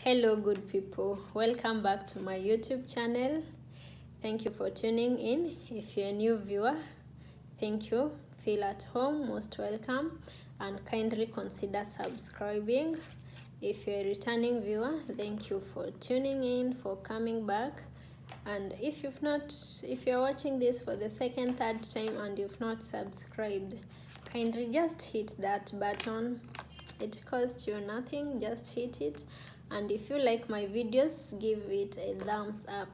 Hello good people, welcome back to my YouTube channel. Thank you for tuning in. If you're a new viewer, thank you, feel at home, most welcome, and kindly consider subscribing. If you're a returning viewer, thank you for tuning in, for coming back. And if you're watching this for the second, third time and you've not subscribed, kindly just hit that button. It costs you nothing, just hit it. And if you like my videos, give it a thumbs up.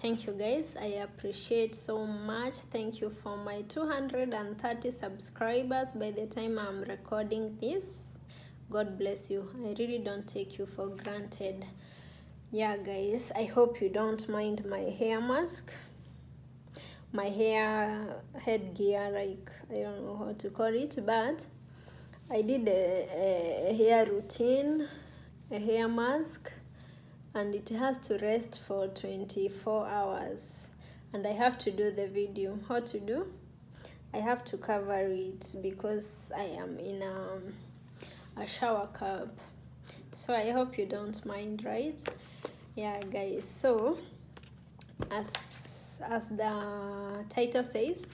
Thank you guys, I appreciate so much. Thank you for my 230 subscribers by the time I'm recording this. God bless you. I really don't take you for granted. Yeah guys, I hope you don't mind my hair mask, my hair headgear, like I don't know how to call it, but I did a hair routine, a hair mask, and it has to rest for 24 hours, and I have to do the video. How to do? I have to cover it because I am in a shower cap, so I hope you don't mind, right? Yeah guys, so as the title says,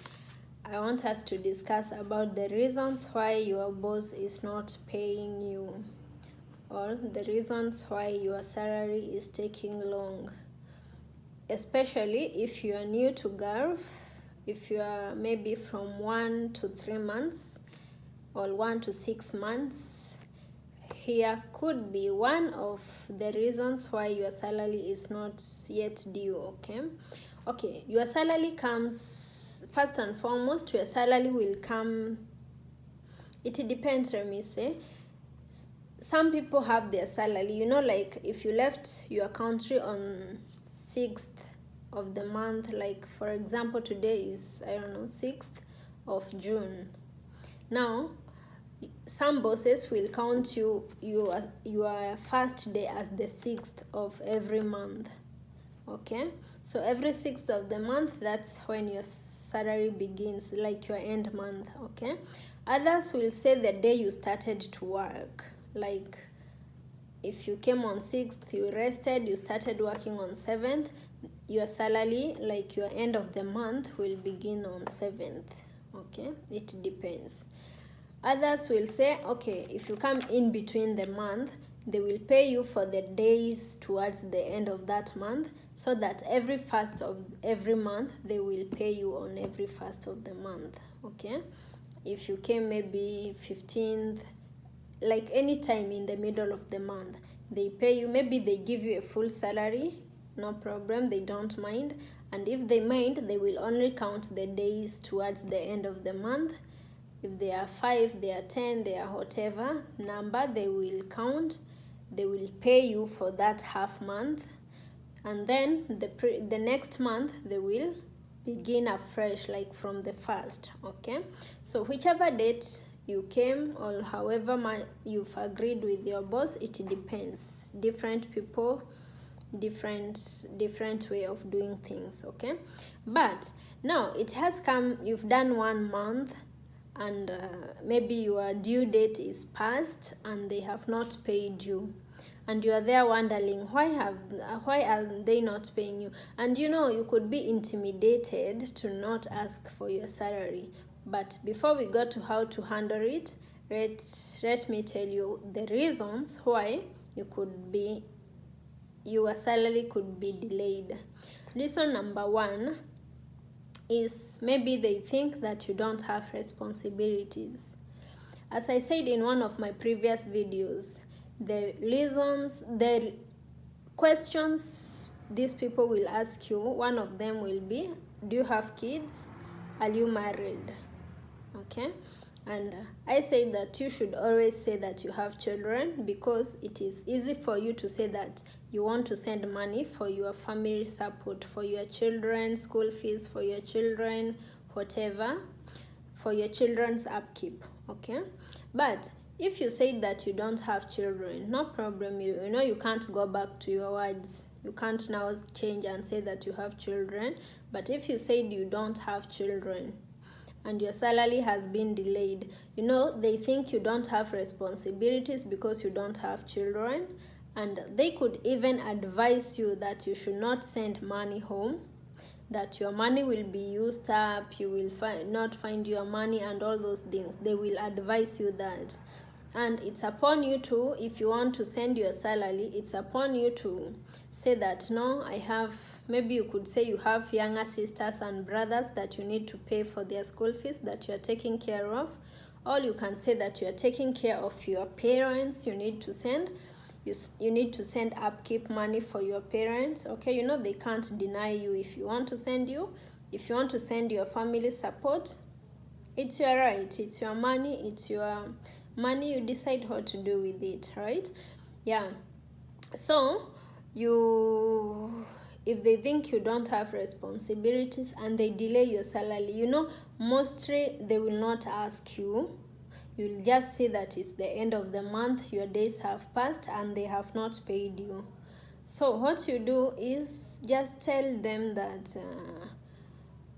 I want us to discuss about the reasons why your boss is not paying you, or the reasons why your salary is taking long, especially if you are new to Gulf, if you are maybe from 1 to 3 months or 1 to 6 months. Here could be one of the reasons why your salary is not yet due. Okay, your salary comes, first and foremost, your salary will come, it depends. Let me say, some people have their salary, you know, like if you left your country on 6th of the month, like for example today is, I don't know, 6th of June. Now some bosses will count your first day as the 6th of every month. Okay, so every 6th of the month, that's when your salary begins, like your end month. Okay, others will say the day you started to work, like if you came on 6th, you rested, you started working on 7th, your salary, like your end of the month, will begin on 7th. Okay, it depends. Others will say, okay, if you come in between the month, they will pay you for the days towards the end of that month, so that every first of every month they will pay you on every first of the month. Okay, if you came maybe 15th, like any time in the middle of the month, they pay you. Maybe they give you a full salary, no problem, they don't mind. And if they mind, they will only count the days towards the end of the month. If they are 5, they are 10, they are whatever number, they will count. They will pay you for that half month, and then the next month they will begin afresh, like from the first. Okay, so whichever date you came, or however you've agreed with your boss, it depends. Different people, different way of doing things. Okay, but now it has come, you've done 1 month, and maybe your due date is past and they have not paid you, and you are there wondering why are they not paying you. And you know, you could be intimidated to not ask for your salary. But before we go to how to handle it, let me tell you the reasons why your salary could be delayed. Reason number 1 is maybe they think that you don't have responsibilities. As I said in one of my previous videos, the questions these people will ask you, one of them will be, do you have kids? Are you married? Okay, and I say that you should always say that you have children, because it is easy for you to say that you want to send money for your family support, for your children, school fees for your children, whatever, for your children's upkeep. Okay, but if you say that you don't have children, no problem. You know, you can't go back to your words. You can't now change and say that you have children. But if you said you don't have children and your salary has been delayed, you know, they think you don't have responsibilities because you don't have children, and they could even advise you that you should not send money home, that your money will be used up, you will not find your money, and all those things. They will advise you that. And it's upon you to, if you want to send your salary, it's upon you to say that, no, I have, maybe you could say you have younger sisters and brothers that you need to pay for their school fees that you are taking care of. Or you can say that you are taking care of your parents, you need to send upkeep money for your parents. Okay, they can't deny you. If you want to send your family support, it's your right, it's your money, you decide what to do with it, right? Yeah. So if they think you don't have responsibilities and they delay your salary, mostly they will not ask you. You'll just see that it's the end of the month, your days have passed and they have not paid you. So what you do is just tell them that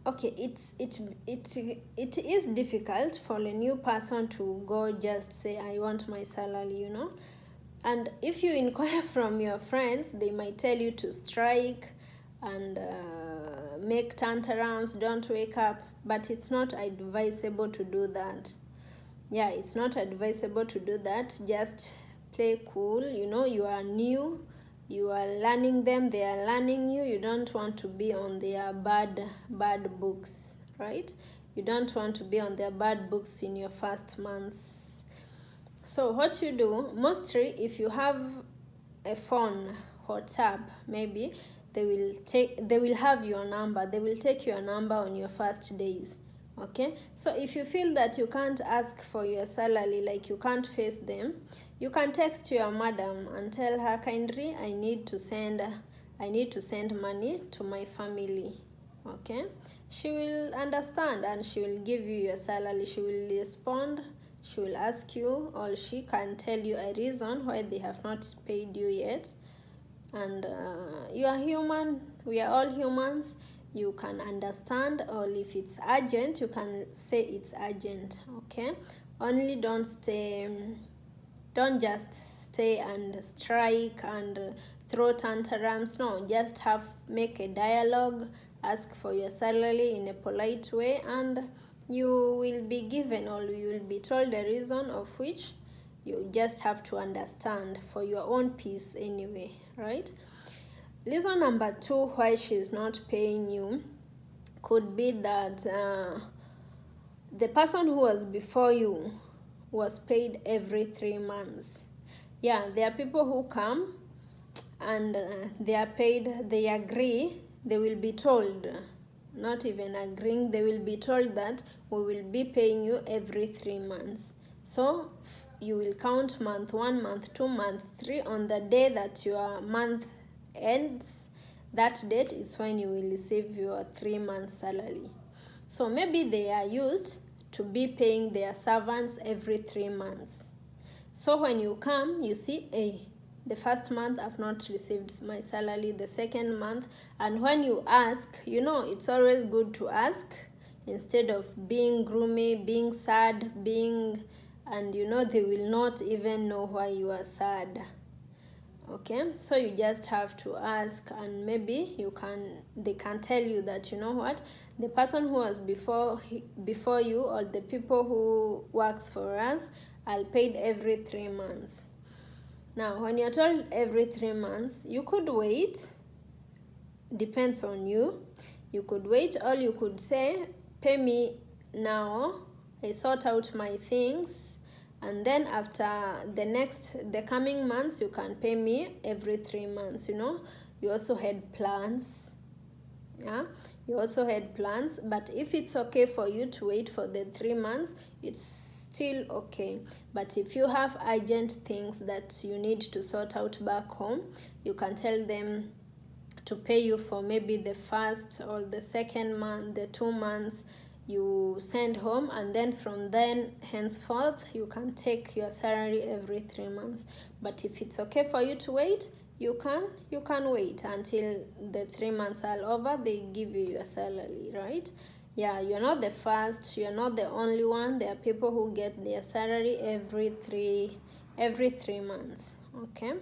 okay, it is difficult for a new person to go just say, I want my salary, And if you inquire from your friends, they might tell you to strike and make tantrums, don't wake up. But it's not advisable to do that. Yeah, it's not advisable to do that. Just play cool. You are new. You are learning them, they are learning you. You don't want to be on their bad books, right? You don't want to be on their bad books in your first months. So what you do, mostly if you have a phone, WhatsApp, maybe they will have your number. They will take your number on your first days. Okay, so if you feel that you can't ask for your salary, like you can't face them, you can text your madam and tell her, kindly, I need to send money to my family. Okay, she will understand and she will give you your salary. She will respond, she will ask you, or she can tell you a reason why they have not paid you yet. And you are human, we are all humans. You can understand, or if it's urgent, you can say it's urgent. Okay, only don't just stay and strike and throw tantrums. No, just make a dialogue, ask for your salary in a polite way, and you will be given, or you will be told the reason, of which you just have to understand for your own peace anyway, right? Reason number 2 why she's not paying you could be that the person who was before you was paid every 3 months. Yeah, there are people who come and they are paid, they agree, they will be told, not even agreeing, they will be told that we will be paying you every 3 months. So you will count month 1, month 2, month 3. On the day that your month ends, that date is when you will receive your 3-month salary. So maybe they are used to be paying their servants every 3 months. So when you come, you see, hey, the first month I've not received my salary, the second month. And when you ask, it's always good to ask instead of being gloomy, being sad, and they will not even know why you are sad. Okay, so you just have to ask, and maybe they can tell you that, the person who was before you, or the people who works for us, are paid every 3 months. Now, when you're told every 3 months, you could wait. Depends on you. You could wait, or you could say, pay me now, I sort out my things, and then after the coming months, you can pay me every 3 months. You also had plans. Yeah, you also had plans. But if it's okay for you to wait for the 3 months, it's still okay. But if you have urgent things that you need to sort out back home, you can tell them to pay you for maybe the first or the second month, the 2 months you send home, and then from then henceforth you can take your salary every 3 months. But if it's okay for you to wait, you can wait until the 3 months are over, they give you your salary, right? Yeah, you're not the first, you're not the only one. There are people who get their salary every three months. Okay,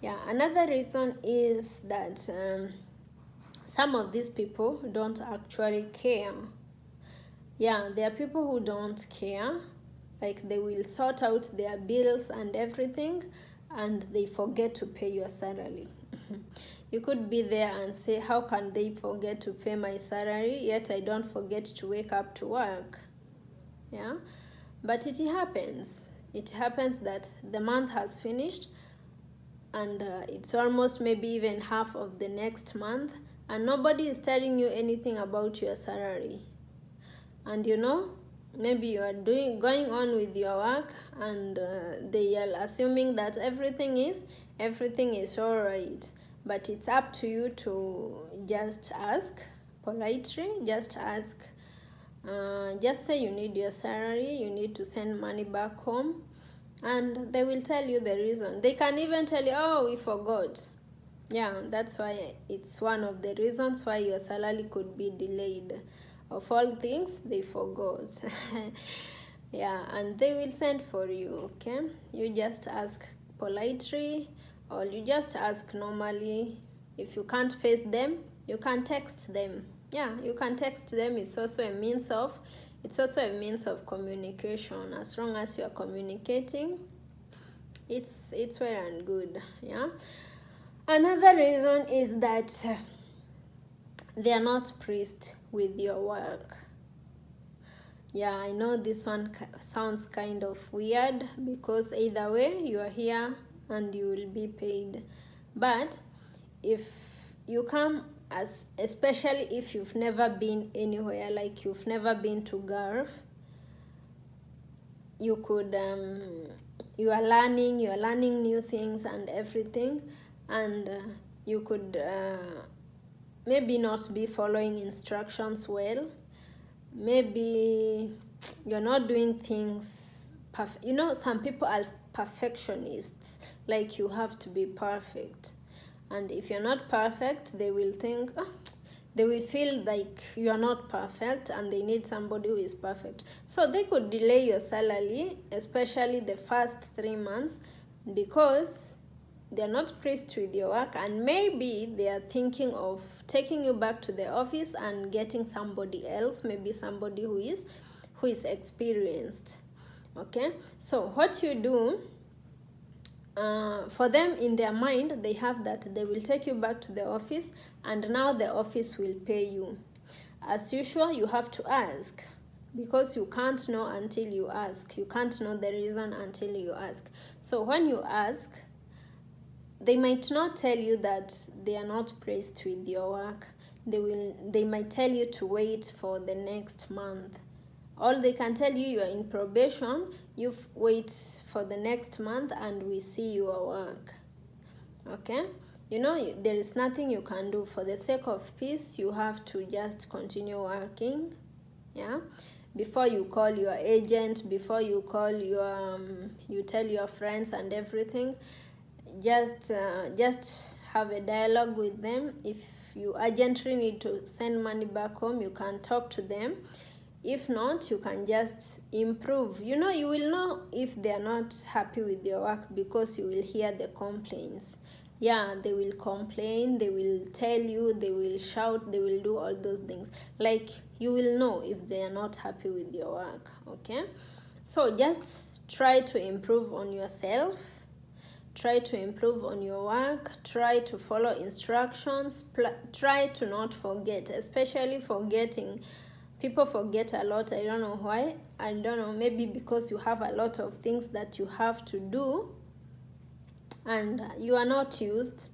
Yeah, another reason is that some of these people don't actually care. Yeah, there are people who don't care. Like, they will sort out their bills and everything, and they forget to pay your salary. You could be there and say, how can they forget to pay my salary, yet I don't forget to wake up to work? Yeah, but it happens. It happens that the month has finished, and it's almost maybe even half of the next month, and nobody is telling you anything about your salary. And maybe you are going on with your work, and they are assuming that everything is all right. But it's up to you to just ask politely. Just ask, just say you need your salary, you need to send money back home, and they will tell you the reason. They can even tell you, oh, we forgot. Yeah, that's why it's one of the reasons why your salary could be delayed. Of all things, they forgot. Yeah, and they will send for you. Okay, you just ask politely, or you just ask normally. If you can't face them, you can text them. Yeah, you can text them. It's also a means of communication. As long as you are communicating, it's well and good. Yeah. Another reason is that they are not pleased with your work. Yeah, I know this one sounds kind of weird, because either way you are here and you will be paid. But if you come, especially if you've never been anywhere, like you've never been to Gulf, you could you are learning new things and everything, and you could maybe not be following instructions well. Maybe you're not doing things some people are perfectionists, like you have to be perfect. And if you're not perfect, they will think, they will feel like you are not perfect, and they need somebody who is perfect. So they could delay your salary, especially the first 3 months, because they're not pleased with your work, and maybe they are thinking of taking you back to the office and getting somebody else, maybe somebody who is experienced. Okay, so what you do, for them, in their mind, they have that they will take you back to the office, and now the office will pay you. As usual, you have to ask, because you can't know until you ask. You can't know the reason until you ask. So when you ask, they might not tell you that they are not pleased with your work. They might tell you to wait for the next month. All they can tell you, you are in probation, you wait for the next month and we see your work. Okay? There is nothing you can do. For the sake of peace, you have to just continue working. Yeah? Before you call your agent, before you call you tell your friends and everything, just have a dialogue with them. If you urgently need to send money back home, you can talk to them. If not, you can just improve. You will know if they are not happy with your work, because you will hear the complaints. Yeah, they will complain, they will tell you, they will shout, they will do all those things. Like, you will know if they are not happy with your work. Okay, so just try to improve on yourself. Try to improve on your work. Try to follow instructions. Try to not forget, especially forgetting. People forget a lot. I don't know why. I don't know, maybe because you have a lot of things that you have to do, and you are not used.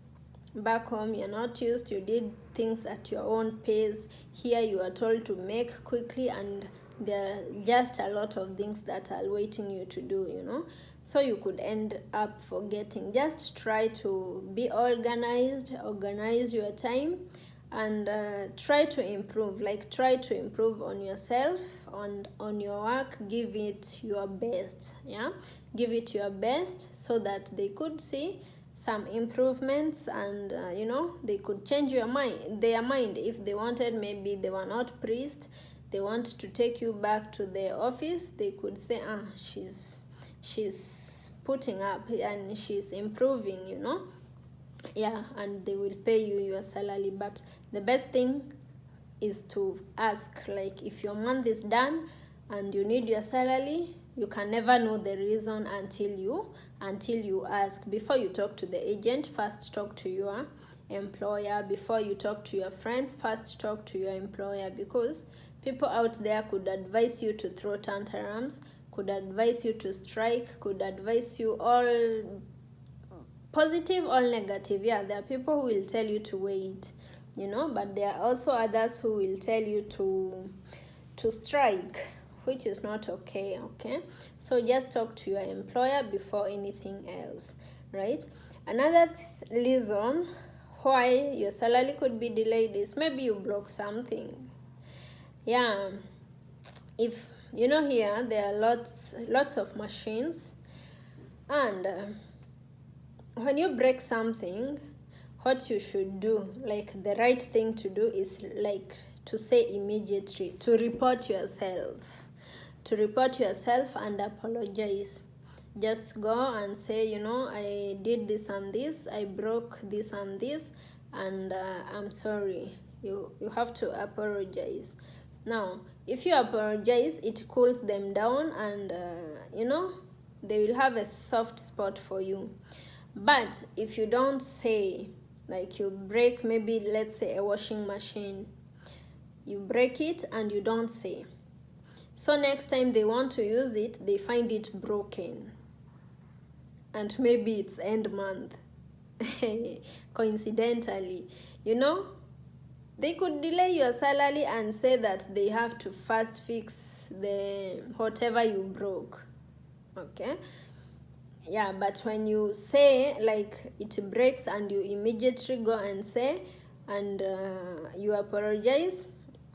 Back home, you're not used. You did things at your own pace. Here, you are told to make quickly, and there are just a lot of things that are waiting you to do, So you could end up forgetting. Just try to be organized, organize your time, and try to improve. Try to improve on yourself, on your work. Give it your best. Yeah, give it your best, so that they could see some improvements, and they could change their mind. If they wanted, maybe they were not pleased, they want to take you back to the office, they could say, she's putting up and she's improving. Yeah, and they will pay you your salary. But the best thing is to ask, like if your month is done and you need your salary, you can never know the reason until you ask. Before you talk to the agent, first talk to your employer. Before you talk to your friends, first talk to your employer, because people out there could advise you to throw tantrums, could advise you to strike, could advise you all positive or negative. Yeah, there are people who will tell you to wait, but there are also others who will tell you to strike, which is not okay. So just talk to your employer before anything else, right? Another reason why your salary could be delayed is maybe you broke something. Yeah, if here there are lots of machines, and when you break something, what you should do, like the right thing to do, is like to say immediately, to report yourself and apologize. Just go and say, I did this and this, I broke this and this, and I'm sorry. You have to apologize. Now, if you apologize, it cools them down, and they will have a soft spot for you. But if you don't say, like you break, maybe let's say a washing machine, you break it and you don't say, so next time they want to use it, they find it broken, and maybe it's end month. Coincidentally, they could delay your salary and say that they have to first fix the whatever you broke. Okay. Yeah, but when you say, like, it breaks and you immediately go and say, and you apologize,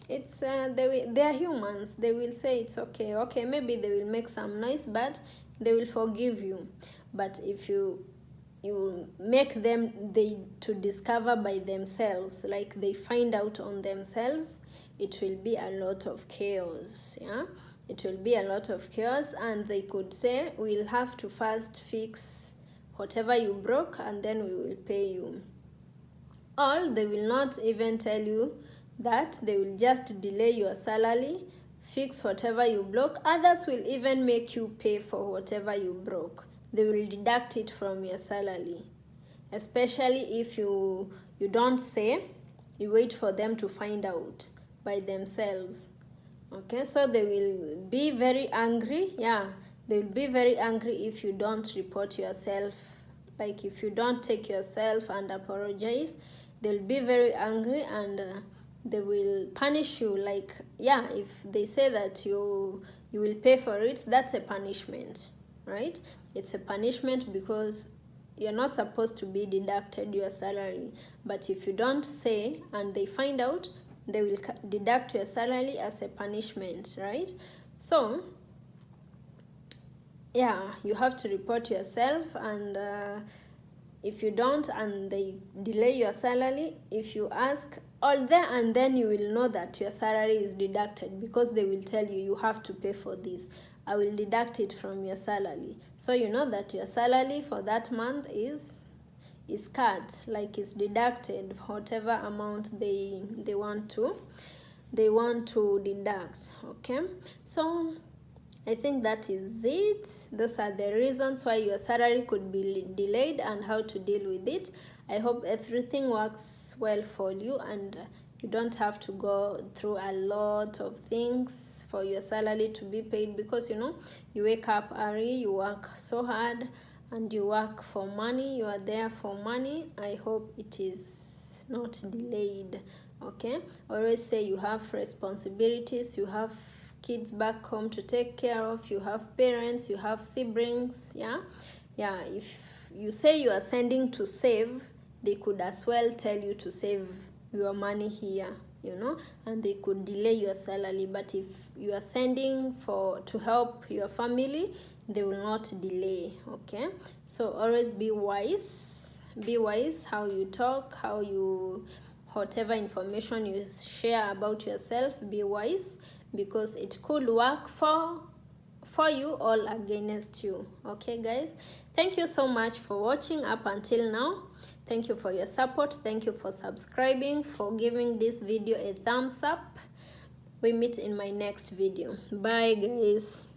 it's they are humans. They will say it's okay, maybe they will make some noise, but they will forgive you. But if you make them to discover by themselves, like they find out on themselves, it will be a lot of chaos. Yeah, it will be a lot of chaos, and they could say, we'll have to first fix whatever you broke and then we will pay you. Or they will not even tell you that, they will just delay your salary, fix whatever you broke. Others will even make you pay for whatever you broke. They will deduct it from your salary, especially if you don't say, you wait for them to find out by themselves. Okay, so they will be very angry. Yeah, they will be very angry if you don't report yourself. Like if you don't take yourself and apologize, they'll be very angry, and they will punish you. Like, yeah, if they say that you will pay for it, that's a punishment, right? It's a punishment because you're not supposed to be deducted your salary. But if you don't say and they find out, they will deduct your salary as a punishment, right? So yeah, you have to report yourself, and if you don't and they delay your salary, if you ask, all there and then you will know that your salary is deducted, because they will tell you, you have to pay for this, I will deduct it from your salary. So you know that your salary for that month is cut, like it's deducted, whatever amount they want to deduct. Okay, so I think that is it. Those are the reasons why your salary could be delayed and how to deal with it. I hope everything works well for you, and you don't have to go through a lot of things for your salary to be paid, because you wake up early, you work so hard, and you work for money, you are there for money. I hope it is not delayed. Okay, always say you have responsibilities, you have kids back home to take care of, you have parents, you have siblings. Yeah, if you say you are sending to save, they could as well tell you to save your money here, and they could delay your salary. But if you are sending to help your family, they will not delay. Okay, so always be wise how you talk, whatever information you share about yourself, be wise, because it could work for you or against you. Okay guys, Thank you so much for watching up until now. Thank you for your support. Thank you for subscribing, for giving this video a thumbs up. We meet in my next video. Bye guys.